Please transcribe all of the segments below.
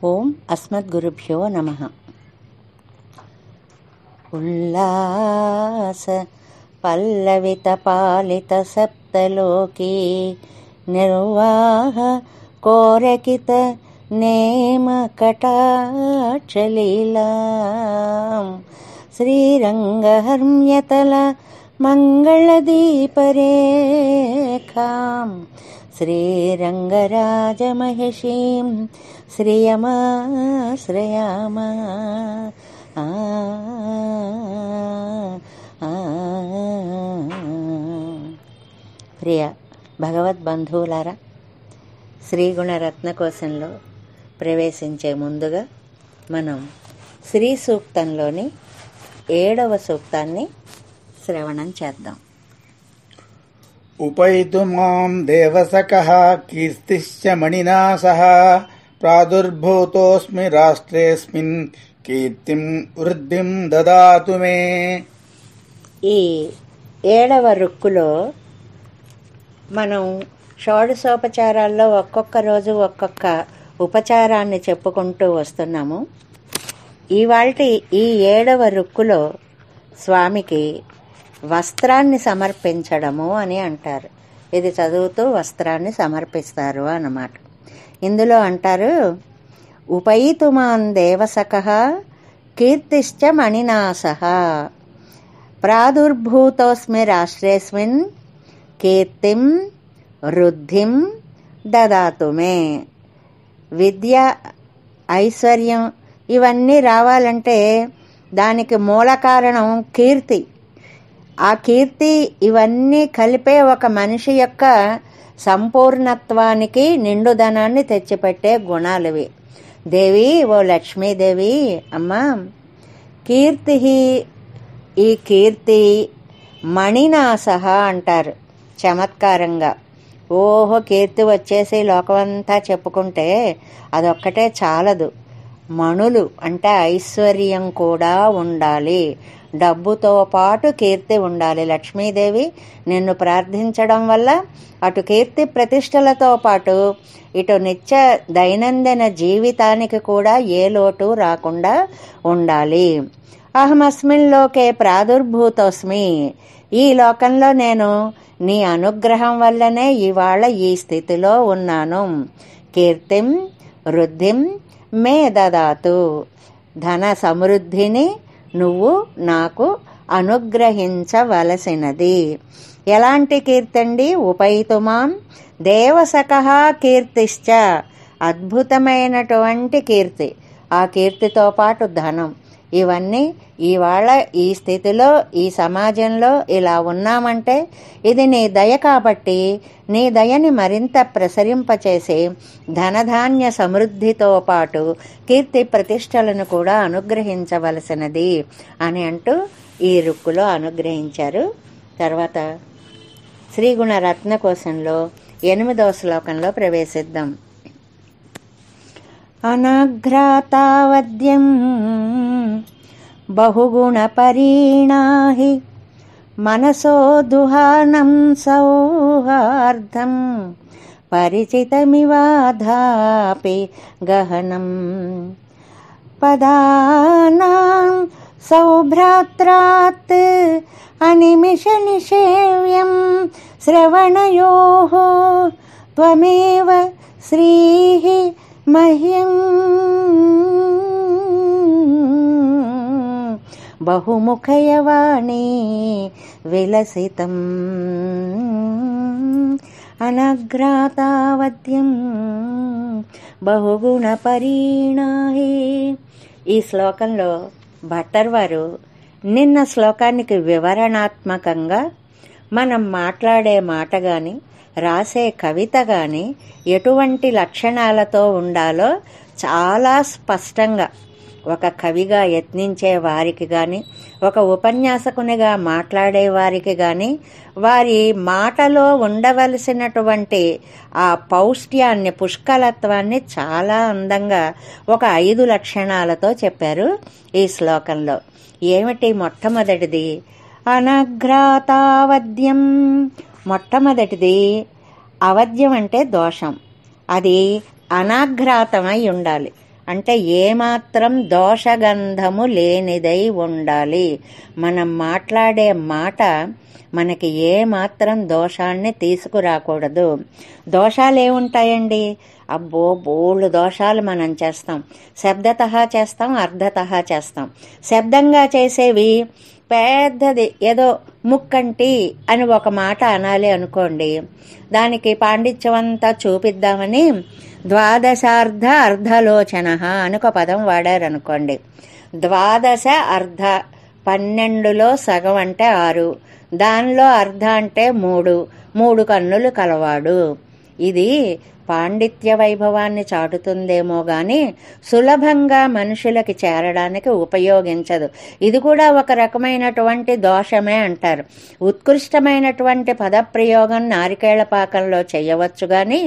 ఓం అస్మద్గురుభ్యో నమః. ఉల్లాస పల్లవిత పాలిత సప్తలోకీ నిర్వాహ కోరకిత నేమ కటాక్షలీలాం శ్రీరంగహర్మ్యతల మంగళదీపరేఖాం శ్రీరంగరాజమహిషీం శ్రియమాశ్రయామ. ప్రియ భగవద్బంధువులారా, శ్రీగుణరత్నకోశంలో ప్రవేశించే ముందుగా మనం శ్రీ సూక్తంలోని 7వ సూక్తాన్ని శ్రవణం చేద్దాం. ఉపైతు మాం దేవసకః కీర్తిశ్చ మణినా సహ ప్రాదుర్భూతోస్మి రాష్ట్రేస్మిన్ కీర్తిం వృద్ధిం దదాతు మే. ఈ 7వ రుక్కులో మనం షోడశోపచారాల్లో ఒక్కొక్క రోజు ఒక్కొక్క ఉపచారాన్ని చెప్పుకుంటూ వస్తున్నాము. ఇవాల్టి ఈ 7వ రుక్కులో స్వామికి వస్త్రాన్ని సమర్పించడము అని అంటారు. ఇది చదువుతూ వస్త్రాన్ని సమర్పిస్తారు అన్నమాట. ఇందులో అంటారు, ఉపైతుమాన్ దేవసకః కీర్తిశ్చ మణినాసః ప్రాదుర్భూతోస్మి రాష్ట్రేస్మిన్ కీర్తిం వృద్ధిం దదాతు మే. విద్య, ఐశ్వర్యం ఇవన్నీ రావాలంటే దానికి మూల కారణం కీర్తి. ఆ కీర్తి ఇవన్నీ కలిపే ఒక మనిషి యొక్క సంపూర్ణత్వానికి నిండుదనాన్ని తెచ్చిపెట్టే గుణాలవి. దేవి, ఓ లక్ష్మీదేవి అమ్మా, కీర్తి, ఈ కీర్తి మణినాసహ అంటారు చమత్కారంగా. ఓహో, కీర్తి వచ్చేసి లోకమంతా చెప్పుకుంటే అదొక్కటే చాలదు. మణులు అంటే ఐశ్వర్యం కూడా ఉండాలి, డబ్బుతో పాటు కీర్తి ఉండాలి. లక్ష్మీదేవి నిన్ను ప్రార్థించడం వల్ల అటు కీర్తి ప్రతిష్టలతో పాటు ఇటు నిత్య దైనందిన జీవితానికి కూడా ఏ లోటు రాకుండా ఉండాలి. అహమస్మిన్ లోకే ప్రాదుర్భూతోస్మి, ఈ లోకంలో నేను నీ అనుగ్రహం వల్లనే ఇవాళ ఈ స్థితిలో ఉన్నాను. కీర్తిం వృద్ధిం మే దదాతు, ధన సమృద్ధిని నువ్వు నాకు అనుగ్రహించవలసినది. ఎలాంటి కీర్తండి? ఉపైతుమాం దేవసకః కీర్తిశ్చ, అద్భుతమైనటువంటి కీర్తి, ఆ కీర్తితో పాటు ధనం, ఇవన్నీ ఇవాళ ఈ స్థితిలో ఈ సమాజంలో ఇలా ఉన్నామంటే ఇది నీ దయ కాబట్టి నీ దయని మరింత ప్రసరింపచేసి ధనధాన్య సమృద్ధితో పాటు కీర్తి ప్రతిష్టలను కూడా అనుగ్రహించవలసినది అని అంటూ ఈ రుక్కులో అనుగ్రహించారు. తర్వాత శ్రీగుణ రత్నకోశంలో 8వ శ్లోకంలో ప్రవేశిద్దాం. అనాఘ్రాతావద్యం బహుగుణ పరీణాహి మనసో దుహానం సౌహార్ధం పరిచితమివాధాపి గహనం పదానాం సౌభ్రాత్రాత్ అనిమిష నిషేవ్యం శ్రవణయోః త్వమేవ శ్రీః మహ్యం బహుముఖయవాణి విలసితం అనగ్రాతావద్యం బహుగుణ పరీణాహి. ఈ శ్లోకంలో భట్టర్ వారు నిన్న శ్లోకానికి వివరణాత్మకంగా మనం మాట్లాడే మాట గాని రాసే కవిత గాని ఎటువంటి లక్షణాలతో ఉండాలో చాలా స్పష్టంగా ఒక కవిగా యత్నించే వారికి కానీ ఒక ఉపన్యాసకునిగా మాట్లాడే వారికి కానీ వారి మాటలో ఉండవలసినటువంటి ఆ పౌష్ట్యాన్ని, పుష్కలత్వాన్ని చాలా అందంగా ఒక 5 లక్షణాలతో చెప్పారు ఈ శ్లోకంలో. ఏమిటి? మొట్టమొదటిది అనఘ్రాతావద్యం. మొట్టమొదటిది అవద్యం అంటే దోషం, అది అనాఘ్రాతమై ఉండాలి. అంటే ఏమాత్రం దోషగంధము లేనిదై ఉండాలి. మనం మాట్లాడే మాట మనకి ఏమాత్రం దోషాన్ని తీసుకురాకూడదు. దోషాలు ఏముంటాయండి? అబ్బో బోళ్ళు దోషాలు మనం చేస్తాం. శబ్దతః చేస్తాం, అర్ధతః చేస్తాం. శబ్దంగా చేసేవి పెద్దది ఏదో ముక్కంటి అని ఒక మాట అనాలి అనుకోండి, దానికి పాండిత్యం అంతా చూపిద్దామని ద్వాదశార్ధ అర్ధలోచన అని ఒక పదం వాడారనుకోండి. ద్వాదశ అర్ధ 12లో సగం అంటే 6, దానిలో అర్ధ అంటే 3 కన్నులు కలవాడు. ఇది పాండిత్య వైభవాన్ని చాటుతుందేమో గాని సులభంగా మనుషులకి చేరడానికి ఉపయోగించదు. ఇది కూడా ఒక రకమైనటువంటి దోషమే అంటారు. ఉత్కృష్టమైనటువంటి పదప్రయోగం నారికేళ పాకంలో చేయవచ్చు గాని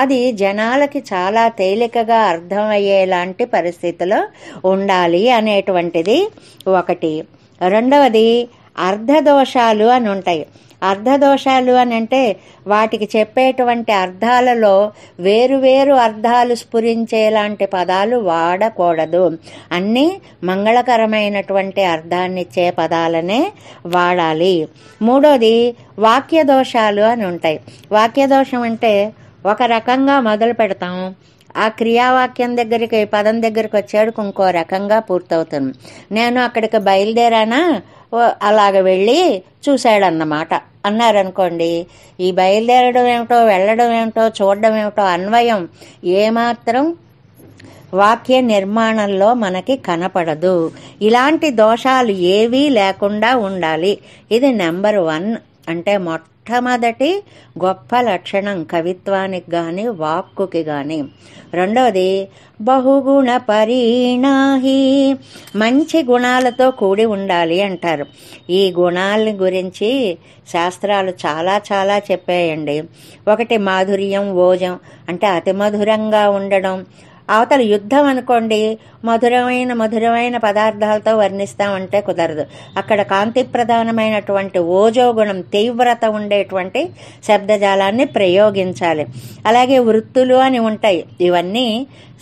అది జనాలకి చాలా తేలికగా అర్థమయ్యేలాంటి పరిస్థితిలో ఉండాలి అనేటువంటిది ఒకటి. రెండవది అర్ధదోషాలు అని ఉంటాయి. అర్ధదోషాలు అని అంటే వాటికి చెప్పేటువంటి అర్థాలలో వేరువేరు అర్థాలు స్ఫురించేలాంటి పదాలు వాడకూడదు. అన్నీ మంగళకరమైనటువంటి అర్థాన్నిచ్చే పదాలనే వాడాలి. మూడోది వాక్యదోషాలు అని ఉంటాయి. వాక్యదోషం అంటే ఒక రకంగా మొదలు పెడతాం, ఆ క్రియావాక్యం దగ్గరికి పదం దగ్గరికి వచ్చాడు ఇంకో రకంగా పూర్తవుతుంది. నేను అక్కడికి బయలుదేరానా, అలాగ వెళ్ళి చూశాడన్నమాట అన్నారనుకోండి. ఈ బయలుదేరడం ఏమిటో, వెళ్ళడం ఏమిటో, చూడడం ఏమిటో అన్వయం ఏమాత్రం వాక్య నిర్మాణంలో మనకి కనపడదు. ఇలాంటి దోషాలు ఏవీ లేకుండా ఉండాలి. ఇది నెంబర్ 1. అంటే మొట్టమొదటి గొప్ప లక్షణం కవిత్వానికి గాని వాక్కుకి గాని. రెండవది బహుగుణ పరిణాహి, మంచి గుణాలతో కూడి ఉండాలి అంటారు. ఈ గుణాల గురించి శాస్త్రాలు చాలా చాలా చెప్పాయండి. ఒకటి మాధుర్యం, ఓజం అంటే అతి మధురంగా ఉండడం. అవతల యుద్ధం అనుకోండి, మధురమైన పదార్థాలతో వర్ణిస్తామంటే కుదరదు. అక్కడ కాంతి ప్రధానమైనటువంటి ఓజోగుణం, తీవ్రత ఉండేటువంటి శబ్దజాలాన్ని ప్రయోగించాలి. అలాగే వృత్తులు అని ఉంటాయి. ఇవన్నీ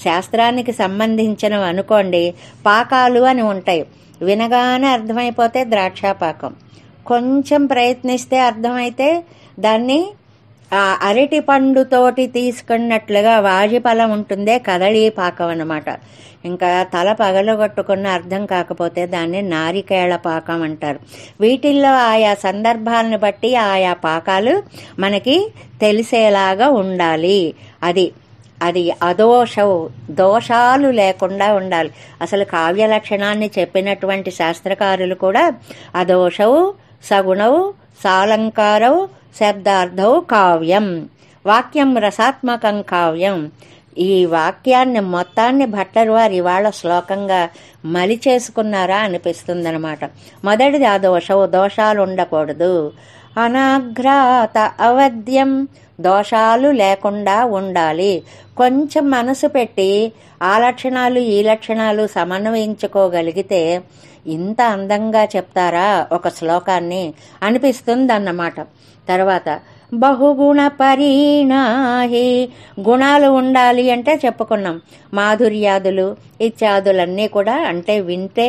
శాస్త్రానికి సంబంధించినవి అనుకోండి. పాకాలు అని ఉంటాయి. వినగానే అర్థమైపోతే ద్రాక్షాపాకం, కొంచెం ప్రయత్నిస్తే అర్థమైతే దాన్ని అరటి పండుతోటి తీసుకున్నట్లుగా వాజిఫలం ఉంటుందే కదళీ పాకం అన్నమాట. ఇంకా తల పగలగొట్టుకున్న అర్థం కాకపోతే దాన్ని నారికేళ పాకం అంటారు. వీటిల్లో ఆయా సందర్భాలను బట్టి ఆయా పాకాలు మనకి తెలిసేలాగా ఉండాలి. అది దోషాలు లేకుండా ఉండాలి. అసలు కావ్య లక్షణాన్ని చెప్పినటువంటి శాస్త్రకారులు కూడా అదోషవు, సగుణవు, సాలంకారవు, శబ్దార్థవు కావ్యం, వాక్యం రసాత్మకం కావ్యం. ఈ వాక్యాన్ని మొత్తాన్ని భట్టర్ వారు ఇవాళ శ్లోకంగా మలి చేసుకున్నారా అనిపిస్తుందన్నమాట. మొదటిది అదోషవు, దోషాలు ఉండకూడదు. అనాఘ్రాత అవద్యం, దోషాలు లేకుండా ఉండాలి. కొంచెం మనసు పెట్టి ఆ లక్షణాలు ఈ లక్షణాలు సమన్వయించుకోగలిగితే ఇంత అందంగా చెప్తారా ఒక శ్లోకాన్ని అనిపిస్తుందన్నమాట. తర్వాత బహుగుణ పరిణాహి, గుణాలు ఉండాలి అంటే చెప్పుకున్నాం. మాధుర్యాదులు ఇత్యాదులన్నీ కూడా అంటే వింటే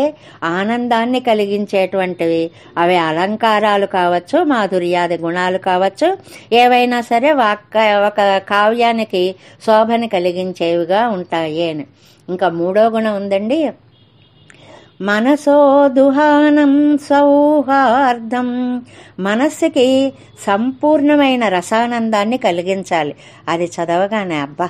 ఆనందాన్ని కలిగించేటువంటివి. అవి అలంకారాలు కావచ్చు, మాధుర్యాది గుణాలు కావచ్చు, ఏవైనా సరే ఒక కావ్యానికి శోభని కలిగించేవిగా ఉంటాయి అని. ఇంకా మూడో గుణం ఉందండి, మనసో దుహానం సౌహార్దం, మనస్సుకి సంపూర్ణమైన రసానందాన్ని కలిగించాలి. అది చదవగానే అబ్బా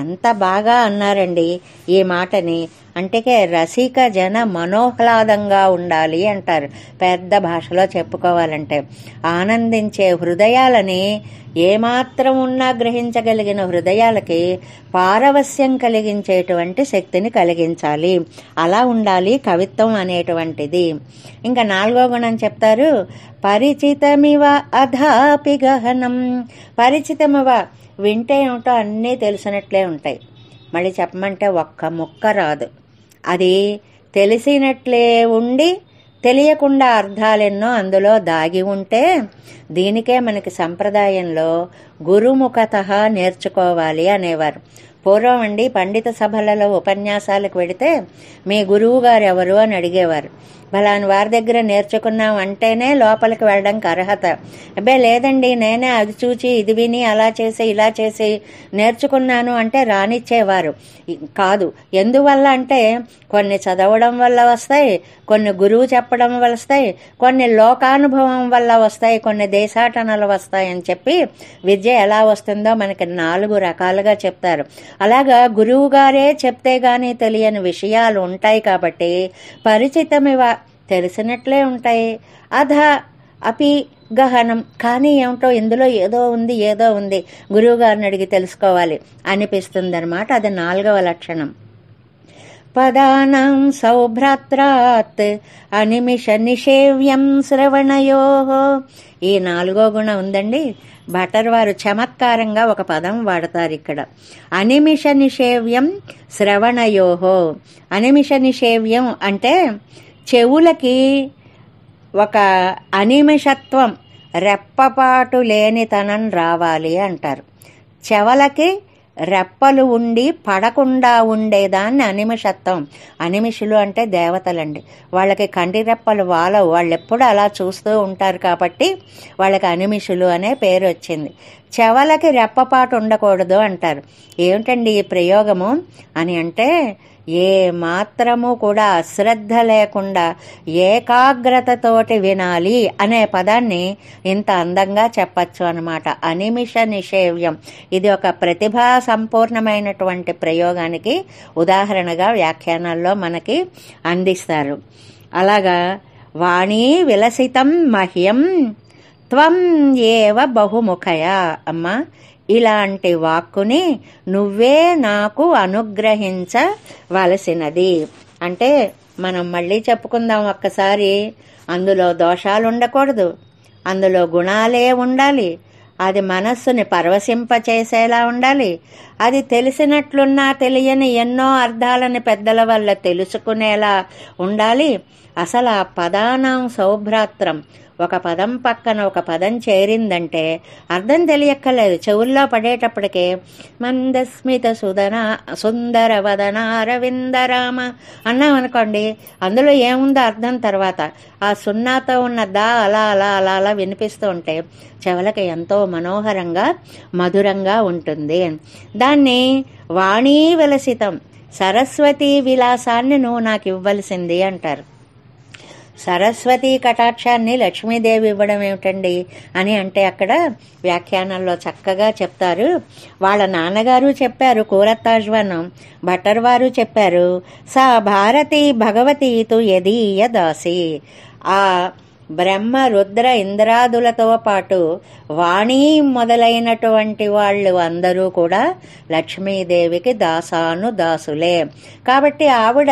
ఎంత బాగా అన్నారండి ఈ మాటని, అంటే రసిక జన మనోహ్లాదంగా ఉండాలి అంటారు పెద్ద భాషలో చెప్పుకోవాలంటే. ఆనందించే హృదయాలని ఏమాత్రం ఉన్నా గ్రహించగలిగిన హృదయాలకి పారవస్యం కలిగించేటువంటి శక్తిని కలిగించాలి. అలా ఉండాలి కవిత్వం అనేటువంటిది. ఇంకా నాలుగో గుణం చెప్తారు, పరిచితమివ అధాపి గహనం. పరిచితమివ వింటే ఏమిటో అన్నీ తెలిసినట్లే ఉంటాయి, మళ్ళీ చెప్పమంటే ఒక్క ముక్క రాదు. అది తెలిసినట్లే ఉండి తెలియకుండా అర్థాలెన్నో అందులో దాగి ఉంటే దీనికే మనకి సంప్రదాయంలో గురుముఖత నేర్చుకోవాలి అనేవారు. పూర్వం అండి పండిత సభలలో ఉపన్యాసాలకు వెడితే మీ గురువు గారు ఎవరు అని అడిగేవారు. ఫలాని వారి దగ్గర నేర్చుకున్నాం అంటేనే లోపలికి వెళ్ళడానికి అర్హత. అబ్బే లేదండి, నేనే అది చూచి ఇది విని అలా చేసి ఇలా చేసి నేర్చుకున్నాను అంటే రానిచ్చేవారు కాదు. ఎందువల్ల అంటే కొన్ని చదవడం వల్ల వస్తాయి, కొన్ని గురువు చెప్పడం వల్ల వస్తాయి, కొన్ని లోకానుభవం వల్ల వస్తాయి, కొన్ని దేశాటనలు వస్తాయని చెప్పి విద్య ఎలా వస్తుందో మనకి 4 రకాలుగా చెప్తారు. అలాగా గురువు గారే చెప్తే గానీ తెలియని విషయాలు ఉంటాయి కాబట్టి పరిచితమివ తెలిసినట్లే ఉంటాయి. అధ అపి గహనం, కానీ ఏమిటో ఇందులో ఏదో ఉంది గురువు గారిని అడిగి తెలుసుకోవాలి అనిపిస్తుంది అనమాట. అది 4వ లక్షణం. పదానాం సౌభ్రాత్రాత్ అనిమిష నిషేవ్యం శ్రవణయో. ఈ 4వ గుణం ఉందండి. భటర్ వారు చమత్కారంగా ఒక పదం వాడతారు ఇక్కడ. అనిమిష నిషేవ్యం శ్రవణయోహో. అనిమిష నిషేవ్యం అంటే చెవులకి ఒక అనిమిషత్వం, రెప్పపాటు లేనితనం రావాలి అంటారు. చెవులకి రెప్పలు ఉండి పడకుండా ఉండేదాన్ని అనిమిషత్వం. అనిమిషులు అంటే దేవతలండి. వాళ్ళకి కంటి రెప్పలు వాలవు, వాళ్ళు ఎప్పుడు అలా చూస్తూ ఉంటారు కాబట్టి వాళ్ళకి అనిమిషులు అనే పేరు వచ్చింది. చెవులకి రెప్పపాటు ఉండకూడదు అంటారు. ఏమిటండి ఈ ప్రయోగము అని అంటే, ఏ మాత్రము కూడా అశ్రద్ధ లేకుండా ఏకాగ్రతతోటి వినాలి అనే పదాన్ని ఇంత అందంగా చెప్పచ్చు అనమాట. అనిమిష నిషేవ్యం. ఇది ఒక ప్రతిభా సంపూర్ణమైనటువంటి ప్రయోగానికి ఉదాహరణగా వ్యాఖ్యానాల్లో మనకి అందిస్తారు. అలాగా వాణీ విలసితం మహ్యం త్వం ఏవ బహుముఖయ. అమ్మా, ఇలాంటి వాక్కుని నువ్వే నాకు అనుగ్రహించవలసినది. అంటే మనం మళ్ళీ చెప్పుకుందాం ఒక్కసారి. అందులో దోషాలు ఉండకూడదు, అందులో గుణాలే ఉండాలి, అది మనస్సుని పరవశింపచేసేలా ఉండాలి, అది తెలిసినట్లున్నా తెలియని ఎన్నో అర్థాలని పెద్దల వల్ల తెలుసుకునేలా ఉండాలి. అసలు ఆ పదానాం సౌభ్రాత్రం, ఒక పదం పక్కన ఒక పదం చేరిందంటే అర్థం తెలియక్కర్లేదు, చెవుల్లో పడేటప్పటికే మందస్మిత సుందర వదనారవిందరామ అన్నామనుకోండి, అందులో ఏముందో అర్థం తర్వాత ఆ సున్నాతో ఉన్న దా అలా అలా అలా అలా వినిపిస్తూ ఉంటే చెవులకి ఎంతో మనోహరంగా మధురంగా ఉంటుంది. దాన్ని వాణీ విలసితం, సరస్వతీ విలాసాన్ని నువ్వు నాకు ఇవ్వవలసింది అంటారు. సరస్వతీ కటాక్షాన్ని లక్ష్మీదేవి ఇవ్వడం ఏమిటండి అని అంటే అక్కడ వ్యాఖ్యానంలో చక్కగా చెప్తారు. వాళ్ళ నాన్నగారు చెప్పారు కూరత్తాజ్వనం, భట్టర్ వారు చెప్పారు. సా భారతీ భగవతీ తు యదీయ దాసి. ఆ బ్రహ్మ రుద్ర ఇంద్రాదులతో పాటు వాణి మొదలైనటువంటి వాళ్ళు అందరూ కూడా లక్ష్మీదేవికి దాసులే. కాబట్టి ఆవిడ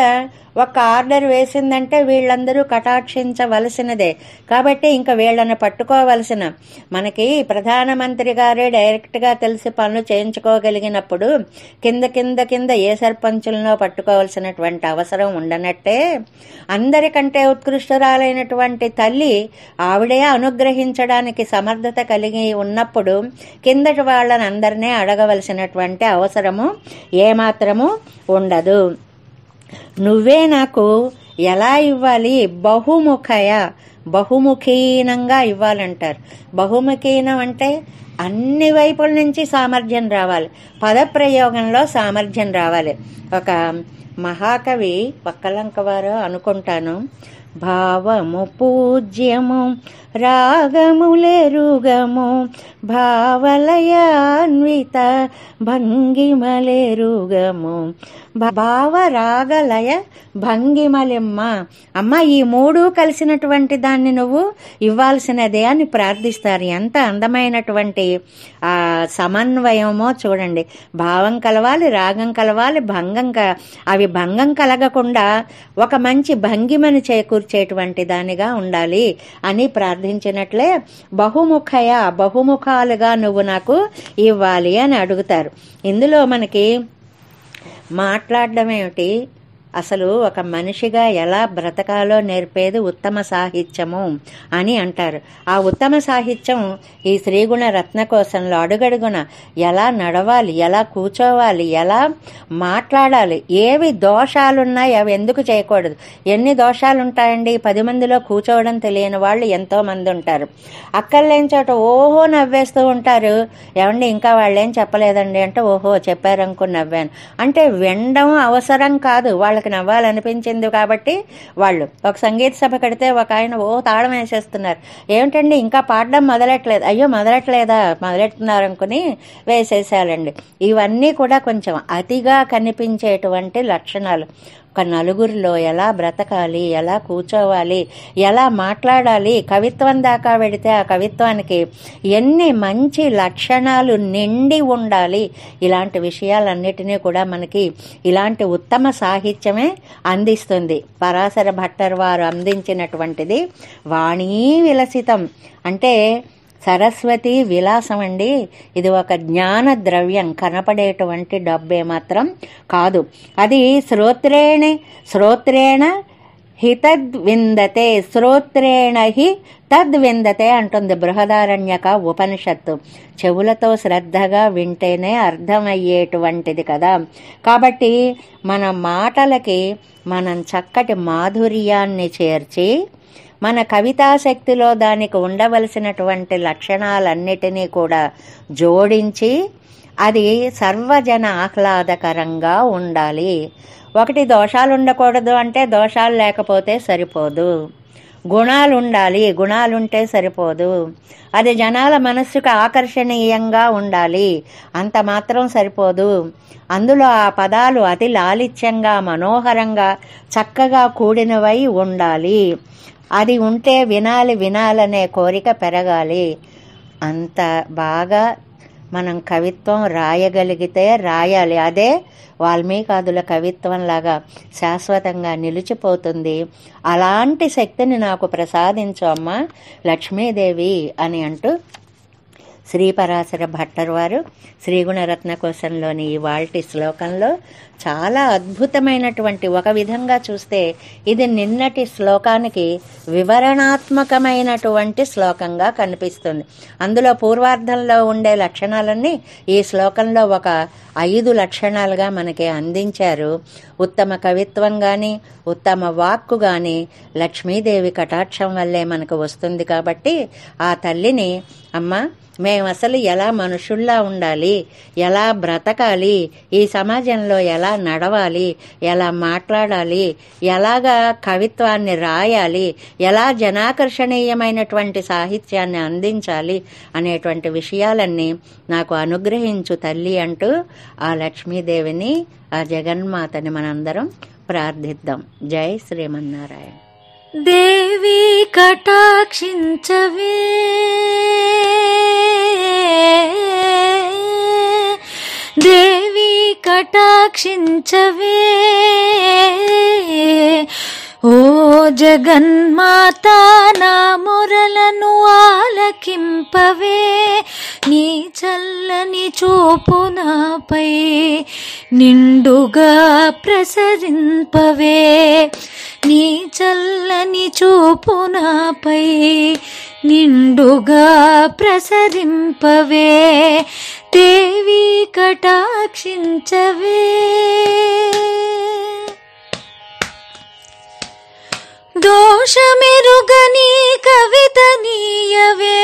ఒక ఆర్డర్ వేసిందంటే వీళ్ళందరూ కటాక్షించవలసినదే. కాబట్టి ఇంకా వీళ్ళని పట్టుకోవలసిన, మనకి ప్రధానమంత్రి గారే డైరెక్ట్గా తెలిసి పనులు చేయించుకోగలిగినప్పుడు కింద కింద కింద ఏ సర్పంచులను పట్టుకోవాల్సినటువంటి అవసరం ఉండనట్టే అందరికంటే ఉత్కృష్టరాలైనటువంటి తల్లి ఆవిడే అనుగ్రహించడానికి సమర్థత కలిగి ఉన్నప్పుడు కిందటి వాళ్ళని అందరినీ అడగవలసినటువంటి అవసరము ఏమాత్రము ఉండదు. నువ్వే నాకు ఎలా ఇవ్వాలి? బహుముఖీనంగా ఇవ్వాలంటారు. బహుముఖీనం అంటే అన్ని వైపుల నుంచి సామర్థ్యం రావాలి, పదప్రయోగంలో సామర్థ్యం రావాలి. ఒక మహాకవి పక్కలంక వారు అనుకుంటాను, భావము పూజ్యము రాగములెరుగము భావలయాన్విత భంగిమలెరుగము. భావ రాగలయ భంగిమలెమ్మ. అమ్మ, ఈ 3 కలిసినటువంటి దాన్ని నువ్వు ఇవ్వాల్సినదే అని ప్రార్థిస్తారు. ఎంత అందమైనటువంటి ఆ సమన్వయమో చూడండి. భావం కలవాలి, రాగం కలవాలి, అవి భంగం కలగకుండా ఒక మంచి భంగిమని చేకూర్చేటువంటి దానిగా ఉండాలి అని ప్రార్థించినట్లే బహుముఖాలుగా నువ్వు నాకు ఇవ్వాలి అని అడుగుతారు. ఇందులో మనకి మాట్లాడడం ఏమిటి, అసలు ఒక మనిషిగా ఎలా బ్రతకాలో నేర్పేది ఉత్తమ సాహిత్యము అని అంటారు. ఆ ఉత్తమ సాహిత్యం ఈ శ్రీగుణ రత్నకోశంలో అడుగడుగున ఎలా నడవాలి, ఎలా కూర్చోవాలి, ఎలా మాట్లాడాలి, ఏవి దోషాలున్నాయి అవి ఎందుకు చేయకూడదు. ఎన్ని దోషాలుంటాయండి. 10 మందిలో కూర్చోవడం తెలియని వాళ్ళు ఎంతో మంది ఉంటారు. అక్కర్లేని చోట ఓహో నవ్వేస్తూ ఉంటారు. ఏమండి ఇంకా వాళ్ళేం చెప్పలేదండి అంటే ఓహో చెప్పారనుకుని నవ్వాను అంటే వినడం అవసరం కాదు, వాళ్ళకి నవ్వాలనిపించింది కాబట్టి. వాళ్ళు ఒక సంగీత సభ కడితే ఒక ఆయన తాళం వేసేస్తున్నారు. ఏమిటండి ఇంకా పాడడం మొదలెట్టలేదు, అయ్యో మొదలెడుతున్నారు అనుకుని వేసేసాలండి. ఇవన్నీ కూడా కొంచెం అతిగా కనిపించేటువంటి లక్షణాలు. ఒక నలుగురిలో ఎలా బ్రతకాలి, ఎలా కూర్చోవాలి, ఎలా మాట్లాడాలి, కవిత్వం దాకా వెడితే ఆ కవిత్వానికి ఎన్ని మంచి లక్షణాలు నిండి ఉండాలి. ఇలాంటి విషయాలన్నిటినీ కూడా మనకి ఇలాంటి ఉత్తమ సాహిత్యమే అందిస్తుంది. పరాశర భట్టర్ వారు అందించినటువంటిది వాణీ విలసితం అంటే సరస్వతి విలాసం అండి. ఇది ఒక జ్ఞాన ద్రవ్యం, కనపడేటువంటి డబ్బే మాత్రం కాదు. అది శ్రోత్రేణ హి తద్విందతే, శ్రోత్రేణ హి తద్విందతే అంటుంది బృహదారణ్యక ఉపనిషత్తు. చెవులతో శ్రద్ధగా వింటేనే అర్థమయ్యేటువంటిది కదా. కాబట్టి మన మాటలకి మనం చక్కటి మాధుర్యాన్ని చేర్చి మన కవితాశక్తిలో దానికి ఉండవలసినటువంటి లక్షణాలన్నిటినీ కూడా జోడించి అది సర్వజన ఆహ్లాదకరంగా ఉండాలి. ఒకటి దోషాలు ఉండకూడదు అంటే దోషాలు లేకపోతే సరిపోదు, గుణాలు ఉండాలి, గుణాలుంటే సరిపోదు. అది జనాల మనస్సుకు ఆకర్షణీయంగా ఉండాలి, అంత మాత్రం సరిపోదు. అందులో ఆ పదాలు అతి లాలిత్యంగా మనోహరంగా చక్కగా కూడినవై ఉండాలి. అది ఉంటే వినాలనే కోరిక పెరగాలి. అంత బాగా మనం కవిత్వం రాయగలిగితే రాయాలి. అదే వాల్మీకాదుల కవిత్వంలాగా శాశ్వతంగా నిలిచిపోతుంది. అలాంటి శక్తిని నాకు ప్రసాదించు అమ్మా లక్ష్మీదేవి అని అంటూ శ్రీపరాశర భట్టర్ వారు శ్రీగుణరత్న కోశంలోని ఈ వాల్టి శ్లోకంలో చాలా అద్భుతమైనటువంటి, ఒక విధంగా చూస్తే ఇది నిన్నటి శ్లోకానికి వివరణాత్మకమైనటువంటి శ్లోకంగా కనిపిస్తుంది. అందులో పూర్వార్ధంలో ఉండే లక్షణాలన్నీ ఈ శ్లోకంలో ఒక 5 లక్షణాలుగా మనకి అందించారు. ఉత్తమ కవిత్వం కానీ ఉత్తమ వాక్కు కానీ లక్ష్మీదేవి కటాక్షం వల్లే మనకు వస్తుంది. కాబట్టి ఆ తల్లిని అమ్మ మేము అసలు ఎలా మనుషుల్లా ఉండాలి, ఎలా బ్రతకాలి, ఈ సమాజంలో ఎలా నడవాలి, ఎలా మాట్లాడాలి, ఎలాగా కవిత్వాన్ని రాయాలి, ఎలా జనాకర్షణీయమైనటువంటి సాహిత్యాన్ని అందించాలి అనేటువంటి విషయాలన్నీ నాకు అనుగ్రహించు తల్లి అంటూ ఆ లక్ష్మీదేవిని, ఆ జగన్మాతని మనందరం ప్రార్థిద్దాం. జై శ్రీమన్నారాయణ. దేవి కటాక్షించవే, దేవి కటాక్షించవే, ఓ జగన్మాత నా మొరలను ఆలకింపవే, నీ చల్లని చూపు నాపై నిండుగా ప్రసరింపవే, నీ చల్లని చూపు నాపై నిండుగా ప్రసరింపవే, దేవి కటాక్షించవే. దోషమెరుగని కవిత నీయవే,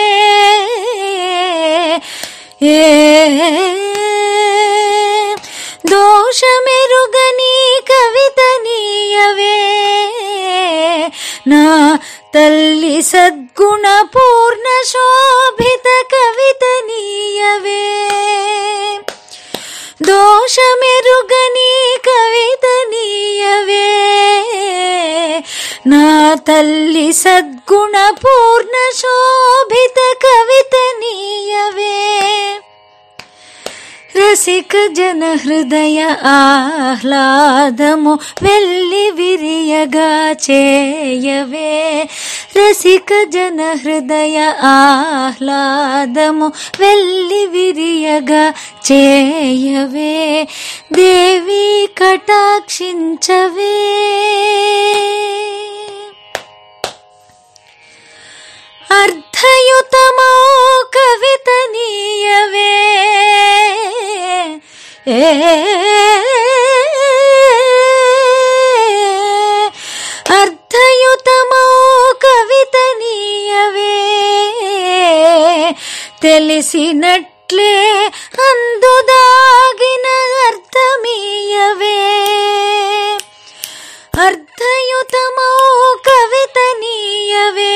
దోషమెరుగని కవిత నీయవే, నా తల్లి సద్గుణ పూర్ణ శోభిత కవిత నీయవే, దోషమెరుగని కవిత నీయవే, నా తల్లి సద్గుణ పూర్ణ శోభిత కవిత నీయవే, రసిక జన హృదయ ఆహ్లాదము వెల్లి విరియగా చేయవే. రసిక జన హృదయ ఆహ్లాదము వెల్లి విరియగా చేయవే. దేవి కటాక్షించవే. అర్థయుతమో కవిత నీయవే. అర్థయుతమో కవిత నీయవే. తెలిసినట్లే అందుదాగిన అర్థమీయవే. అర్థయుతమో కవిత నీయవే.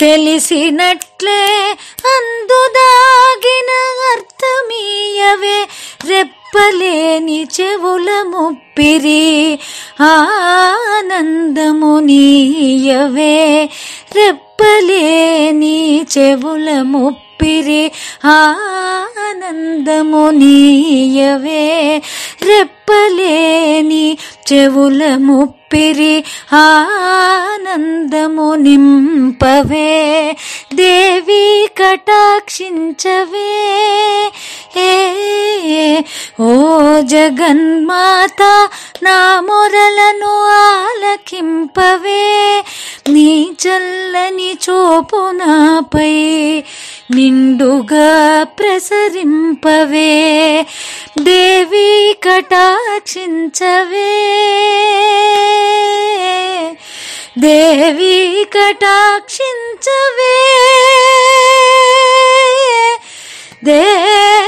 తెలిసినట్లే అందుదాగిన అర్థమీయవే. రెప్పలేని చెవుల ముప్పిరి ఆనందము నీయవే. రెప్పలేని చెవుల ముప్పిరి ఆనందము నీయవే. రెప్పలేని చెవుల ముప్పిరి ఆనందము నింపవే. దేవి కటాక్షించవే. ఓ జగన్మాత నా మొరలను ఆలకింపవే. నీ చల్లని చూపు నాపై నిండుగా ప్రసరింపవే. దేవి కటాక్షించవే. దేవి కటాక్షించవే. దేవి